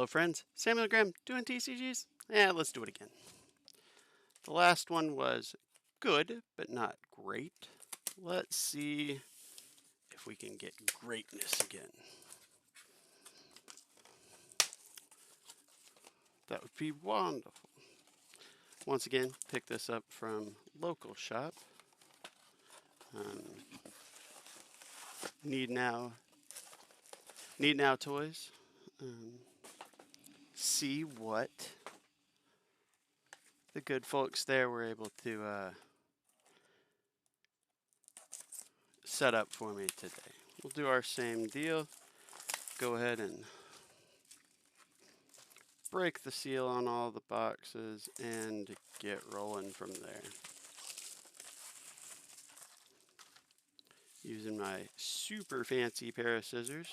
Hello friends, Samuel Graham doing TCGs? Yeah, let's do it again. The last one was good, but not great. Let's see if we can get greatness again. That would be wonderful. Once again, pick this up from local shop. Need Now Toys. See what the good folks there were able to set up for me today. We'll do our same deal. Go ahead and break the seal on all the boxes and get rolling from there. Using my super fancy pair of scissors.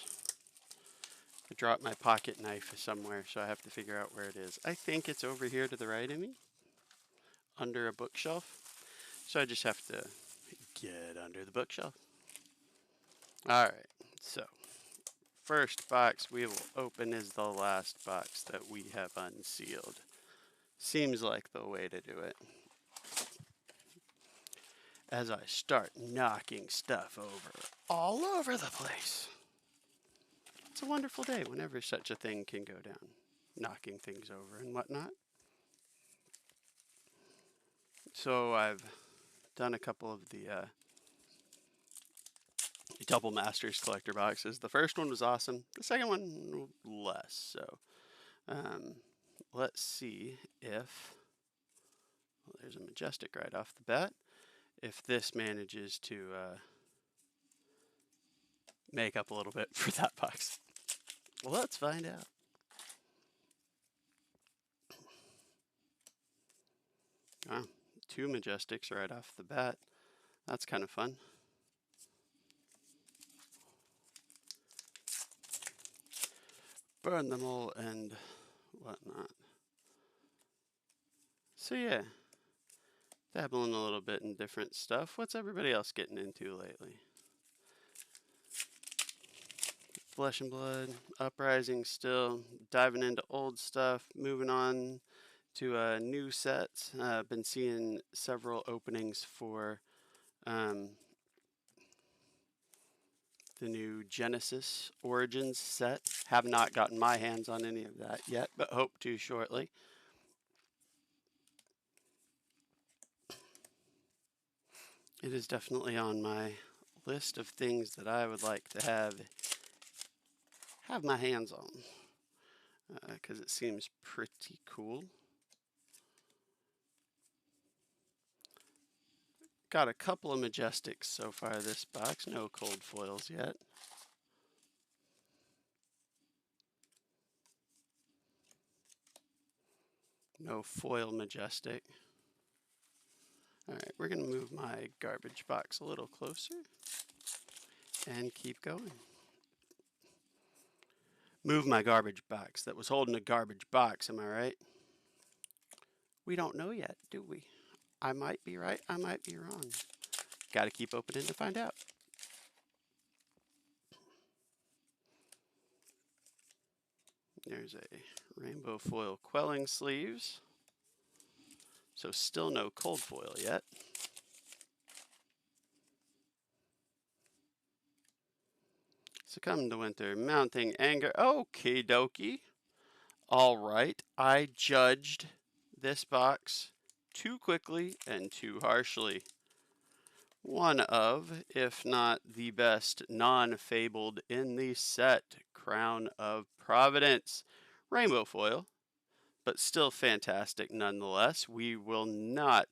I dropped my pocket knife somewhere, so I have to figure out where it is. I think it's over here to the right of me, under a bookshelf. So I just have to get under the bookshelf. Alright, so first box we will open is the last box that we have unsealed. Seems like the way to do it. As I start knocking stuff all over the place. It's a wonderful day whenever such a thing can go down. Knocking things over and whatnot. So I've done a couple of the Double Masters collector boxes. The first one was awesome. The second one, less so. Let's see if... Well, there's a Majestic right off the bat. If this manages to make up a little bit for that box. Well, let's find out. Ah, 2 Majestics right off the bat. That's kind of fun. Burn them all and whatnot. So yeah, dabbling a little bit in different stuff. What's everybody else getting into lately? Flesh and Blood, Uprising still, diving into old stuff, moving on to new sets. I've been seeing several openings for the new Genesis Origins set. Have not gotten my hands on any of that yet, but hope to shortly. It is definitely on my list of things that I would like to have my hands on, because it seems pretty cool. Got a couple of Majestics so far this box, no cold foils yet. No foil Majestic. Alright, we're going to move my garbage box a little closer and keep going. Move my garbage box that was holding a garbage box, am I right? We don't know yet, do we? I might be right, I might be wrong. Got to keep opening to find out. There's a rainbow foil quelling sleeves. So still no cold foil yet. Succumb to winter, mounting anger. Okie dokie. All right, I judged this box too quickly and too harshly. One of, if not the best, non-fabled in the set, Crown of Providence. Rainbow foil, but still fantastic nonetheless. We will not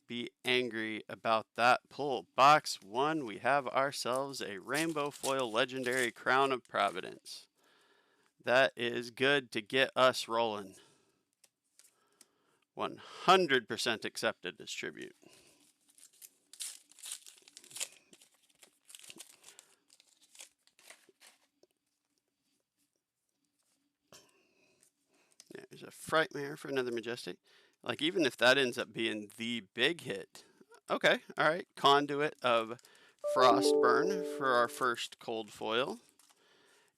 be angry about that pull. Box 1, we have ourselves a rainbow foil legendary Crown of Providence. That is good to get us rolling. 100% accepted as tribute. There's a Frightmare for another Majestic. Like, even if that ends up being the big hit. Okay, alright. Conduit of Frostburn for our first cold foil.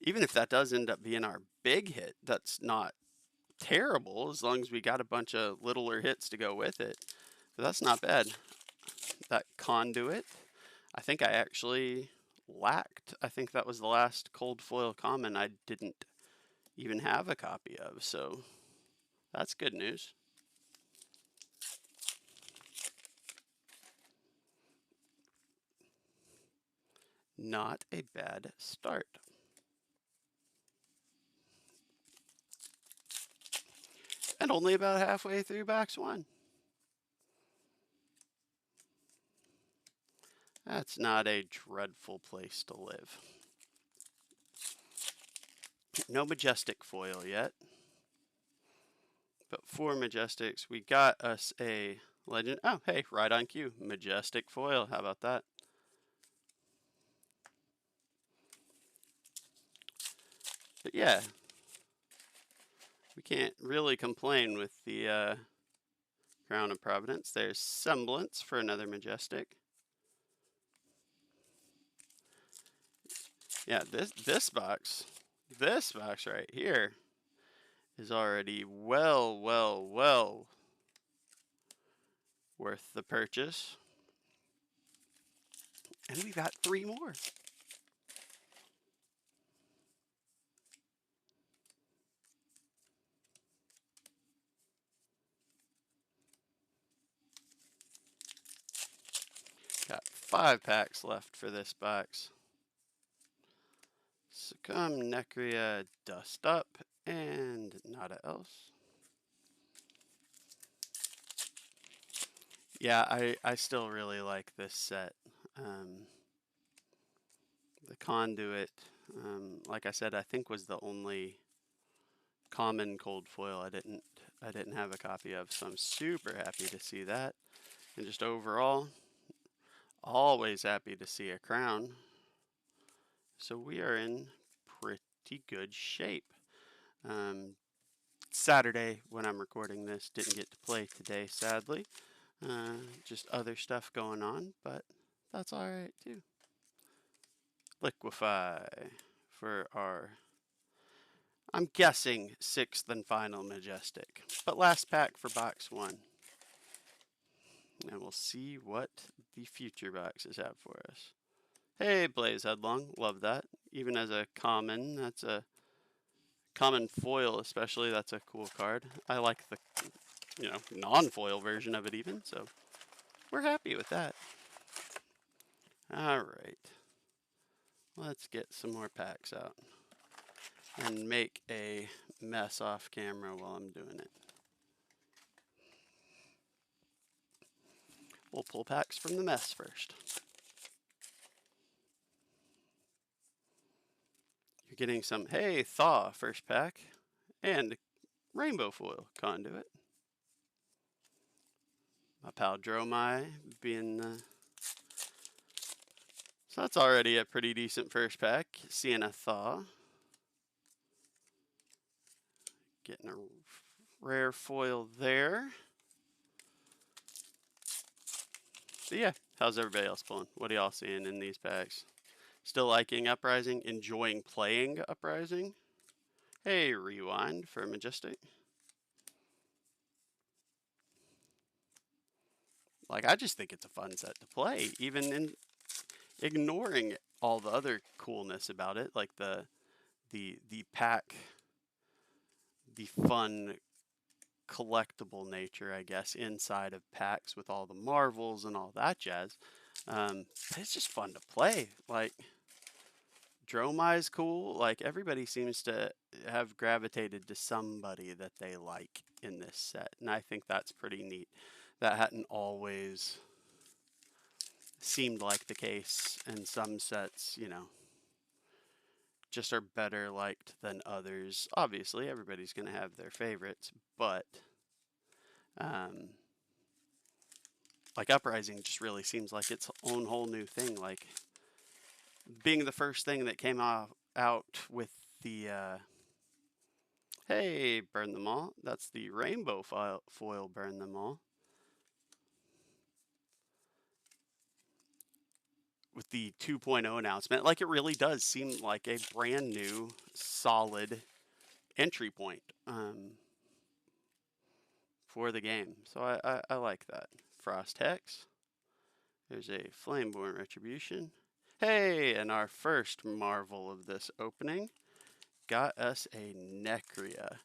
even if that does end up being our big hit, that's not terrible as long as we got a bunch of littler hits to go with it. But that's not bad. That conduit, I think I actually lacked. I think that was the last cold foil common I didn't even have a copy of, so that's good news. Not a bad start. And only about halfway through box one. That's not a dreadful place to live. No majestic foil yet. But for majestics, we got us a legend. Oh, hey, right on cue. Majestic foil. How about that? But yeah, we can't really complain with the Crown of Providence. There's Semblance for another majestic. Yeah, this box right here is already well worth the purchase. And we've got 3 more. Got 5 packs left for this box. Succumb, Necria, Dust Up, and nada else. Yeah, I still really like this set. The Conduit, like I said, I think was the only common cold foil I didn't have a copy of, so I'm super happy to see that. And just overall, always happy to see a crown. So we are in pretty good shape. Saturday, when I'm recording this, didn't get to play today, sadly. Just other stuff going on, but that's alright too. Liquefy for our, I'm guessing, 6th and final majestic. But last pack for box 1. And we'll see what the future boxes have for us. Hey, Blaze Headlong, love that. Even as a common, that's a common foil especially, that's a cool card. I like the, non-foil version of it even, so we're happy with that. Alright. Let's get some more packs out and make a mess off camera while I'm doing it. We'll pull packs from the mess first. You're getting some, hey, Thaw first pack, and Rainbow Foil Conduit. My pal Dromai being so that's already a pretty decent first pack. Seeing a Thaw. Getting a rare foil there. But yeah, how's everybody else pulling? What are y'all seeing in these packs? Still liking Uprising? Enjoying playing Uprising? Hey, Rewind for Majestic. Like, I just think it's a fun set to play, even in ignoring all the other coolness about it, like the pack, the fun collectible nature, I guess, inside of packs with all the marvels and all that jazz. It's just fun to play. Like, Dromai's cool. Like, everybody seems to have gravitated to somebody that they like in this set, and I think that's pretty neat. That hadn't always seemed like the case, and some sets, just are better liked than others. Obviously, everybody's going to have their favorites, but like Uprising just really seems like its own whole new thing. Like being the first thing that came out with the hey, burn them all. That's the rainbow foil burn them all. with the 2.0 announcement, like it really does seem like a brand new, solid entry point for the game. So I like that. Frost Hex. There's a Flameborn Retribution. Hey, and our first marvel of this opening got us a Necria,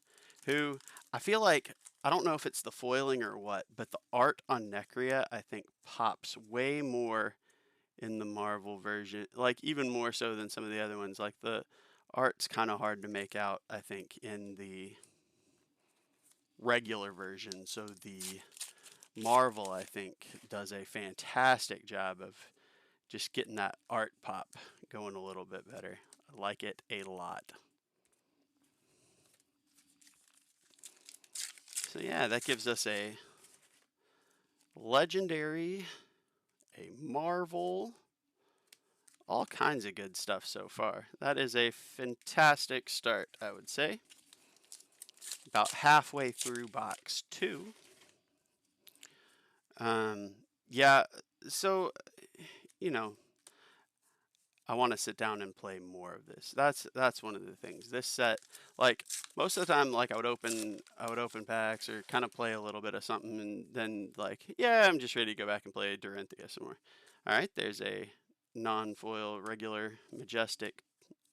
who I feel like, I don't know if it's the foiling or what, but the art on Necria I think pops way more in the Marvel version, like even more so than some of the other ones. Like the art's kind of hard to make out, I think, in the regular version. So the Marvel, I think, does a fantastic job of just getting that art pop going a little bit better. I like it a lot. So yeah, that gives us a legendary, a Marvel, all kinds of good stuff so far. That is a fantastic start, I would say. About halfway through box 2. Yeah, so, you know, I want to sit down and play more of this. That's one of the things. This set, like most of the time, like I would open packs or kind of play a little bit of something, and then like, yeah, I'm just ready to go back and play Dorinthia some more. All right, there's a non-foil regular majestic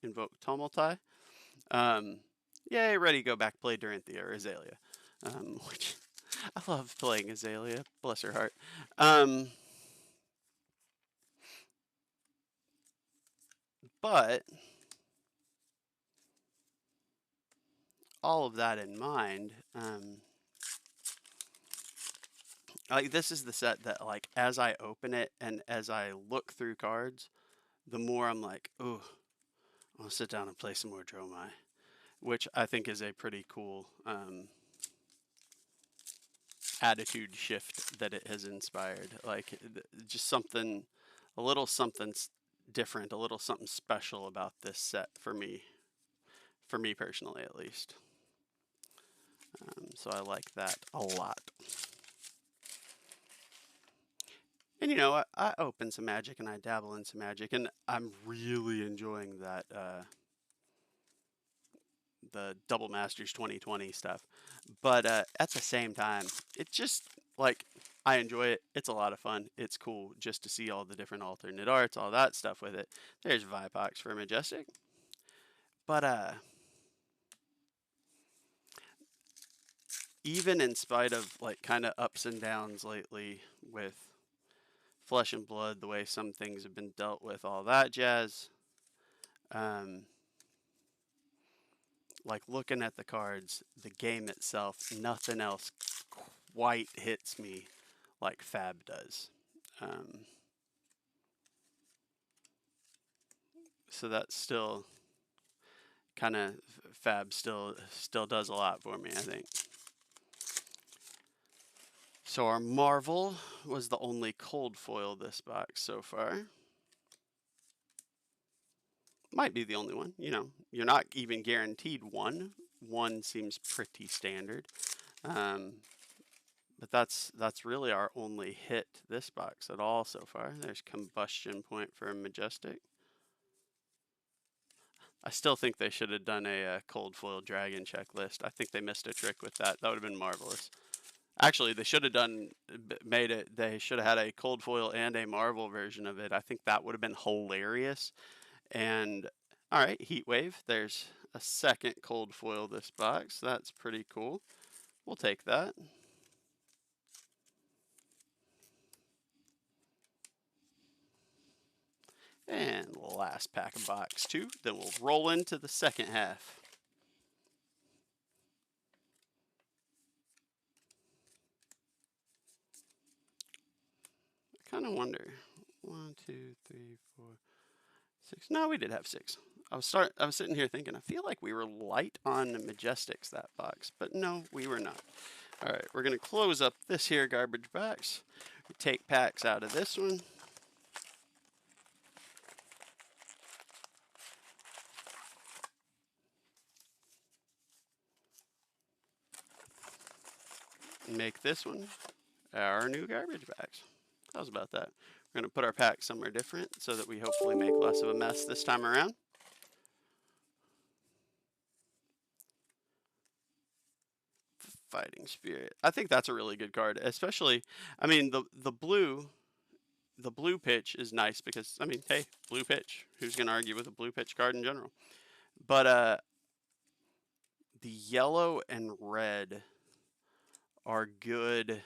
invoke Tumulti. Um, Yay, ready to go back play Dorinthia or Azalea, which I love playing Azalea. Bless her heart. But all of that in mind, like this is the set that like as I open it and as I look through cards, the more I'm like, ooh, I'll sit down and play some more Dromai, which I think is a pretty cool attitude shift that it has inspired. Like just something, a little something different, a little something special about this set for me personally at least. So I like that a lot. And you know, I open some Magic and I dabble in some Magic, and I'm really enjoying that the Double Masters 2020 stuff. But at the same time, it just like I enjoy it. It's a lot of fun. It's cool just to see all the different alternate arts, all that stuff with it. There's Vipox for Majestic. But even in spite of like kind of ups and downs lately with Flesh and Blood, the way some things have been dealt with, all that jazz. Like looking at the cards, the game itself, nothing else quite hits me like Fab does. So that's still kind of Fab still does a lot for me, I think. So our Marvel was the only cold foil this box so far. Might be the only one, you know. You're not even guaranteed one. One seems pretty standard. But that's really our only hit this box at all so far. There's Combustion Point for a Majestic. I still think they should have done a cold foil dragon checklist. I think they missed a trick with that. That would have been marvelous. Actually, they should have made it. They should have had a cold foil and a Marvel version of it. I think that would have been hilarious. And all right, Heat Wave. There's a second cold foil this box. That's pretty cool. We'll take that. And last pack of box 2. Then we'll roll into the second half. I kind of wonder. 1, 2, 3, 4, 6. No, we did have 6. I was sitting here thinking, I feel like we were light on the Majestics that box, but no, we were not. All right, we're gonna close up this here garbage box. We take packs out of this one. Make this one our new garbage bags. How's about that? We're going to put our pack somewhere different so that we hopefully make less of a mess this time around. Fighting Spirit. I think that's a really good card, especially, I mean, the blue pitch is nice because, I mean, hey, blue pitch. Who's going to argue with a blue pitch card in general? But the yellow and red are good,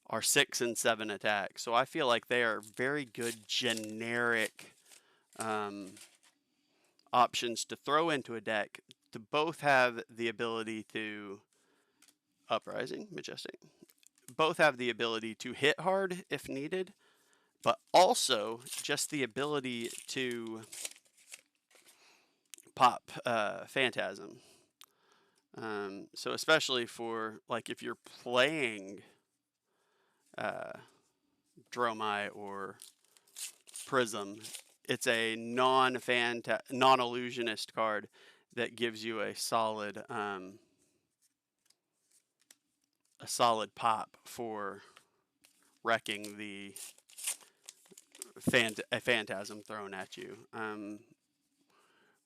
are 6 and 7 attack. So I feel like they are very good generic options to throw into a deck to both have the ability to Uprising, Majestic. Both have the ability to hit hard if needed, but also just the ability to pop Phantasm. So especially for, like, if you're playing Dromai or Prism, it's a non-illusionist card that gives you a solid pop for wrecking the a Phantasm thrown at you,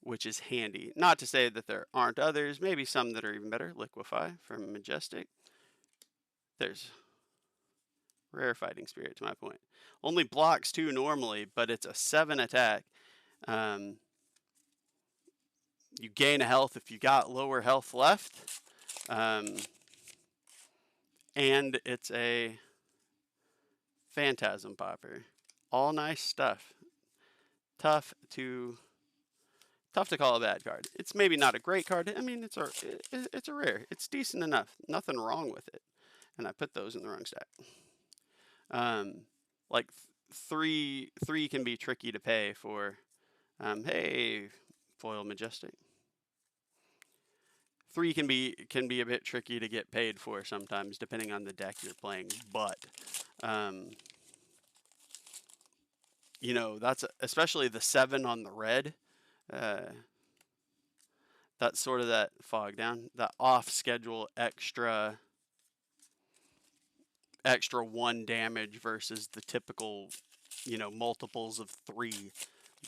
which is handy. Not to say that there aren't others, maybe some that are even better. Liquefy from Majestic. There's Rare Fighting Spirit, to my point. Only blocks 2 normally, but it's a 7 attack. You gain a health if you got lower health left. And it's a Phantasm popper. All nice stuff. Tough to call a bad card. It's maybe not a great card. I mean, it's a rare. It's decent enough. Nothing wrong with it. And I put those in the wrong stack. Like three can be tricky to pay for. Hey, foil Majestic. 3 can be a bit tricky to get paid for sometimes, depending on the deck you're playing. But you know, that's especially the 7 on the red. That's sort of that fog down, that off schedule extra 1 damage versus the typical, you know, multiples of 3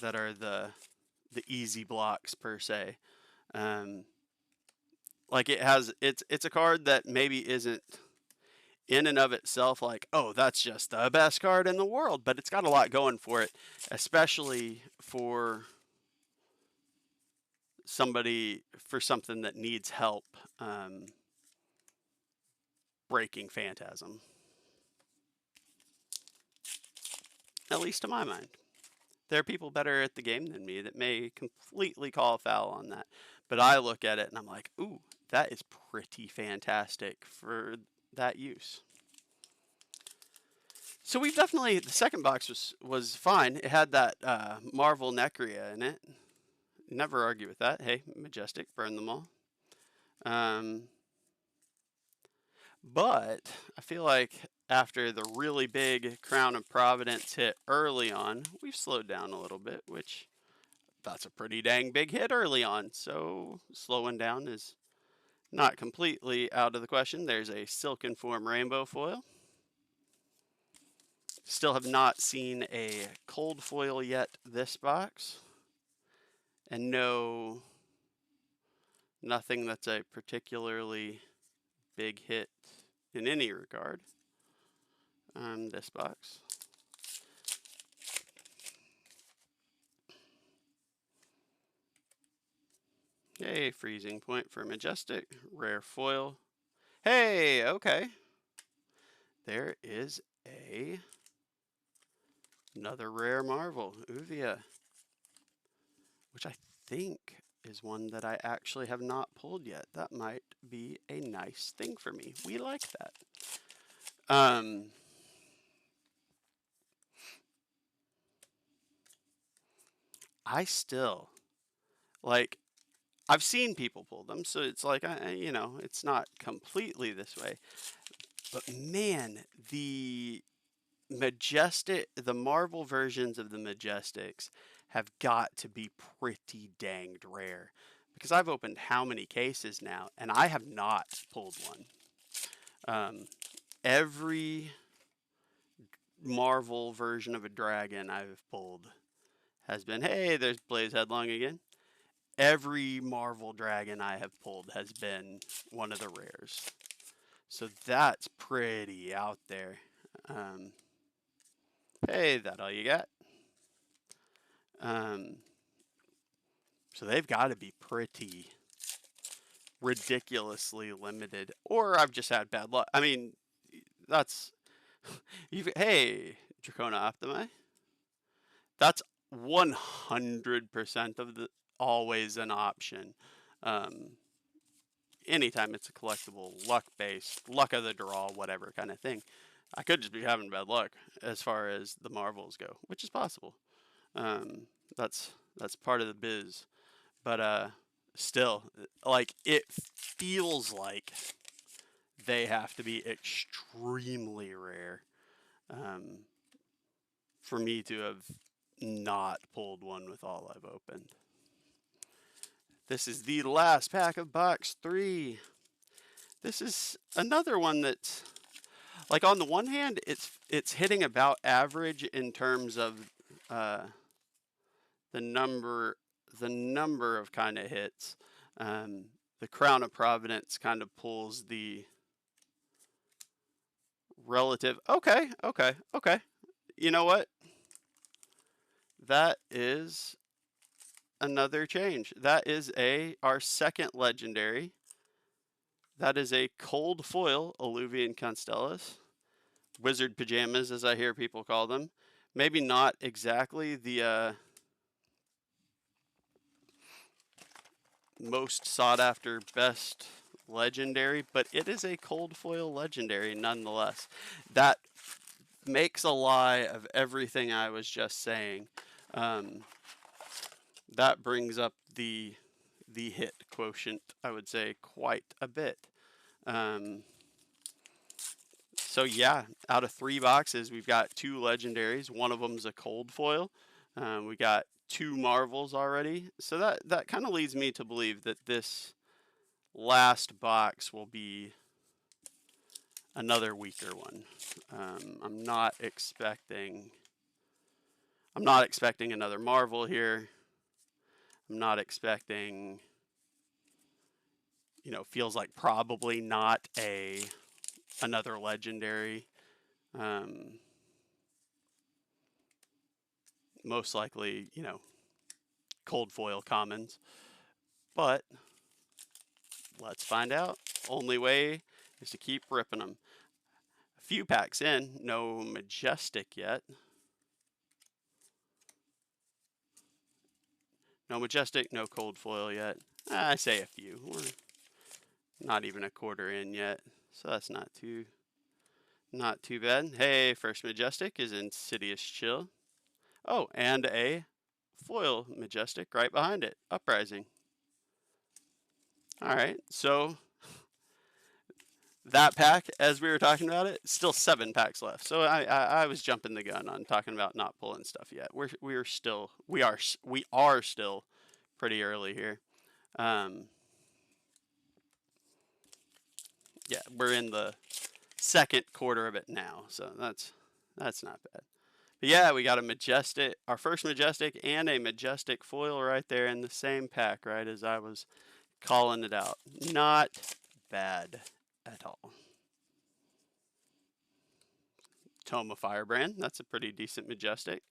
that are the easy blocks per se. Like it's a card that maybe isn't in and of itself like, oh, that's just the best card in the world, but it's got a lot going for it, especially for something that needs help breaking Phantasm. At least to my mind. There are people better at the game than me that may completely call foul on that. But I look at it and I'm like, ooh, that is pretty fantastic for that use. So we've definitely, the second box was fine. It had that Marvel Necria in it. Never argue with that. Hey, Majestic, burn them all. But I feel like after the really big Crown of Providence hit early on, we've slowed down a little bit, which that's a pretty dang big hit early on. So slowing down is not completely out of the question. There's a Silken Form Rainbow foil. Still have not seen a cold foil yet this box. And nothing that's a particularly big hit in any regard. This box. Hey, Freezing Point for Majestic. Rare foil. Hey, okay. There is another rare Marvel, Uvia, which I think is one that I actually have not pulled yet. That might be a nice thing for me. We like that. I still, like, I've seen people pull them, so it's like, you know, it's not completely this way. But man, the Marvel versions of the Majestics have got to be pretty danged rare. Because I've opened how many cases now, and I have not pulled one. Every Marvel version of a dragon I've pulled has been, hey, there's Blaze Headlong again. Every Marvel dragon I have pulled has been one of the rares. So that's pretty out there. Hey, that all you got? So they've got to be pretty ridiculously limited, or I've just had bad luck. I mean, that's hey, Dracona Optimi. That's 100% of the always an option. Anytime it's a collectible, luck based, luck of the draw, whatever kind of thing. I could just be having bad luck as far as the Marvels go, which is possible. That's part of the biz, but still, like it feels like they have to be extremely rare for me to have not pulled one with all I've opened. This is the last pack of box 3. This is another one that's like, on the one hand, it's hitting about average in terms of the number of kind of hits. The Crown of Providence kind of pulls the relative. Okay. You know what? That is another change. That is our second legendary. That is a cold foil Alluvian Constellas. Wizard pajamas, as I hear people call them. Maybe not exactly the most sought after best legendary, but it is a cold foil legendary nonetheless. That makes a lie of everything I was just saying. That brings up the hit quotient, I would say, quite a bit. So yeah, out of 3 boxes, we've got 2 legendaries. One of them's a cold foil. We got 2 Marvels already. So that kind of leads me to believe that this last box will be another weaker one. I'm not expecting another Marvel here. I'm not expecting, feels like probably not another legendary. Most likely, cold foil commons. But let's find out. Only way is to keep ripping them. A few packs in, no Majestic yet. No Majestic, no cold foil yet. I say a few. We're not even a quarter in yet, so that's not too bad. Hey, first Majestic is Insidious Chill. Oh, and a foil Majestic right behind it, Uprising. All right, so that pack, as we were talking about it, still 7 packs left. So I was jumping the gun on talking about not pulling stuff yet. We are still pretty early here. Yeah, we're in the second quarter of it now, so that's not bad. But yeah, we got a Majestic, our first Majestic, and a Majestic foil right there in the same pack, right as I was calling it out. Not bad at all. Tome of Firebrand, that's a pretty decent Majestic.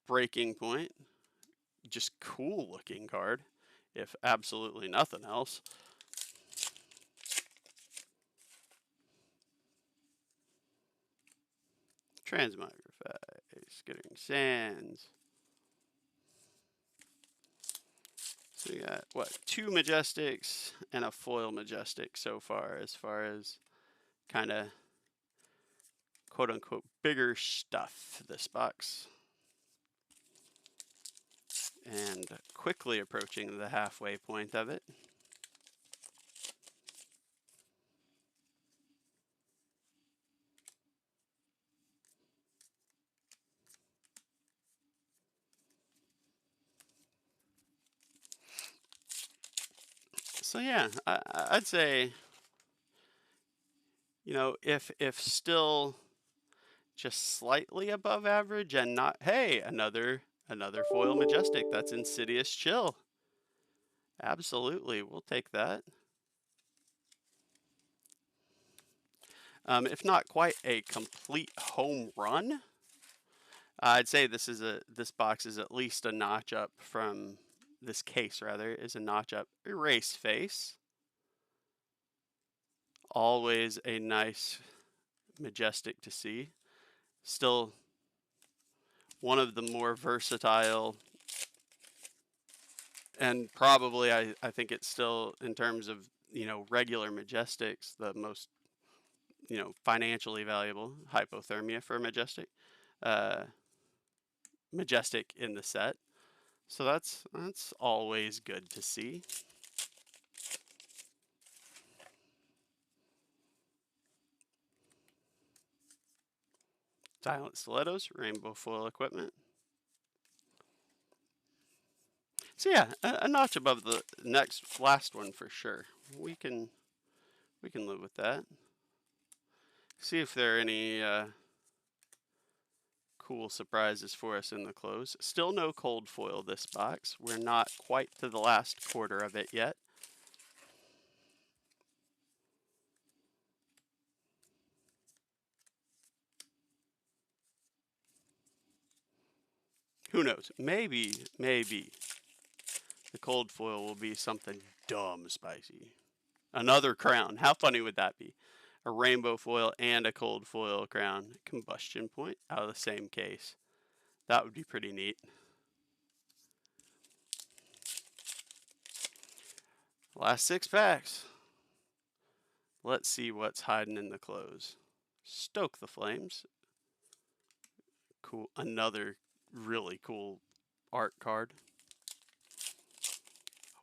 Breaking Point, just cool looking card, if absolutely nothing else. Transmogrify, Skittering Sands. So we got, what, 2 Majestics and a foil Majestic so far as kind of quote-unquote bigger stuff this box. And quickly approaching the halfway point of it. So yeah, I'd say, if still just slightly above average and not, hey, another foil majestic. That's Insidious Chill. Absolutely, we'll take that. If not quite a complete home run, I'd say this box is at least a notch up from this case. Rather, is a notch up. Erase Face. Always a nice majestic to see. Still one of the more versatile, and probably I think it's still, in terms of, you know, regular majestics, the most, you know, financially valuable. Hypothermia for a majestic. Majestic in the set. So that's always good to see. Silent Stilettos, Rainbow Foil Equipment. So yeah, a notch above the last one for sure. We can live with that. See if there are any cool surprises for us in the close. Still no cold foil this box. We're not quite to the last quarter of it yet. Who knows? Maybe the cold foil will be something dumb spicy. Another crown. How funny would that be? A rainbow foil and a cold foil crown. Combustion point out of the same case. That would be pretty neat. Last 6 packs. Let's see what's hiding in the close. Stoke the Flames. Cool. Another really cool art card.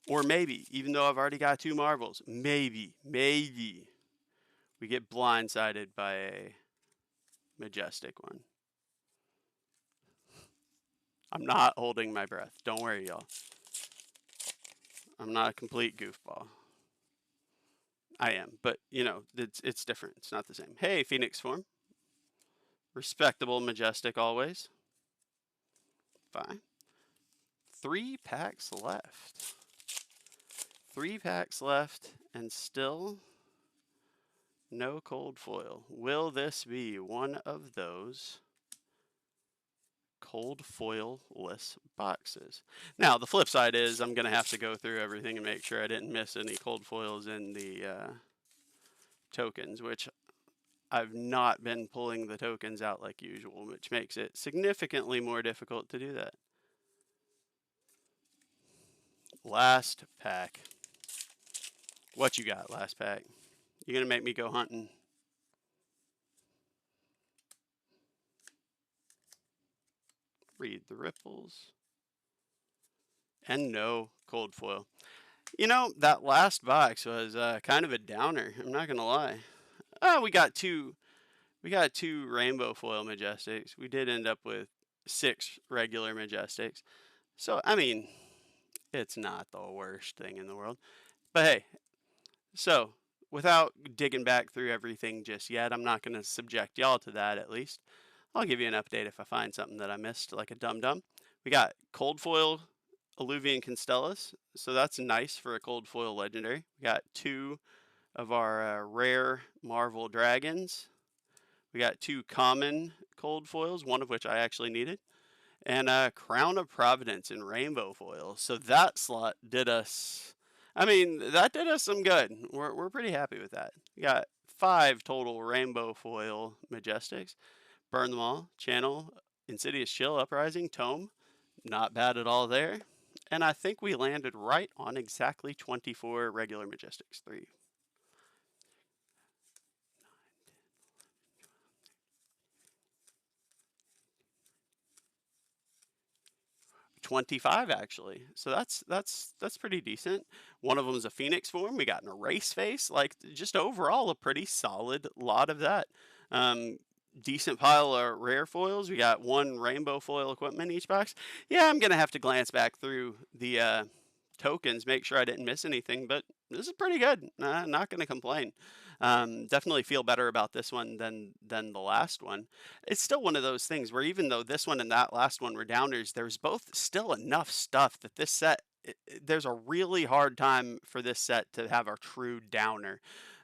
Or maybe, even though I've already got 2 marbles, maybe we get blindsided by a majestic one. I'm not holding my breath. Don't worry, y'all. I'm not a complete goofball. I am, but you know, it's different. It's not the same. Hey, Phoenix Form. Respectable majestic always. Fine. 3 packs left. 3 packs left, and still no cold foil. Will this be one of those cold foil-less boxes? Now, the flip side is I'm going to have to go through everything and make sure I didn't miss any cold foils in the tokens, which I've not been pulling the tokens out like usual, which makes it significantly more difficult to do that. Last pack. What you got, last pack? You're going to make me go hunting. Read the ripples. And no cold foil. You know, that last box was kind of a downer. I'm not going to lie. We got two rainbow foil majestics. We did end up with 6 regular majestics. So, I mean, it's not the worst thing in the world. But hey, so without digging back through everything just yet, I'm not going to subject y'all to that at least. I'll give you an update if I find something that I missed, like a dum-dum. We got cold foil Alluvian Constellas, so that's nice for a cold foil legendary. We got 2 of our rare Marvel Dragons. We got 2 common cold foils, one of which I actually needed, and Crown of Providence in rainbow foil. So that slot did us, I mean, that did us some good. We're pretty happy with that. We got 5 total rainbow foil majestics. Burn them all. Channel, Insidious Chill, Uprising, Tome. Not bad at all there. And I think we landed right on exactly 24 regular majestics. 3, 25 actually. So that's pretty decent. One of them is a Phoenix form. We got an Erase Face. Like, just overall a pretty solid lot of that. Decent pile of rare foils. We got 1 rainbow foil equipment in each box. Yeah, I'm gonna have to glance back through the tokens, make sure I didn't miss anything, but this is pretty good. Not gonna complain. Definitely feel better about this one than the last one. It's still one of those things where even though this one and that last one were downers, there's both still enough stuff that this set there's a really hard time for this set to have a true downer.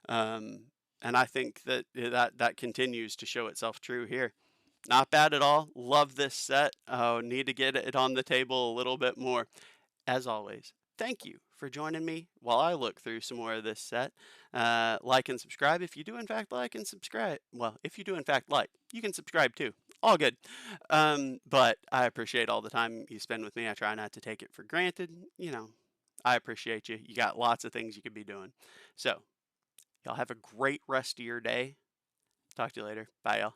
Um, and I think that that continues to show itself true here. Not bad at all. Love this set. Oh, need to get it on the table a little bit more. As always, thank you for joining me while I look through some more of this set. Like and subscribe if you do in fact like and subscribe. Well, if you do in fact like, you can subscribe too. All good. But I appreciate all the time you spend with me. I try not to take it for granted. You know, I appreciate you. You got lots of things you could be doing. So, y'all have a great rest of your day. Talk to you later. Bye, y'all.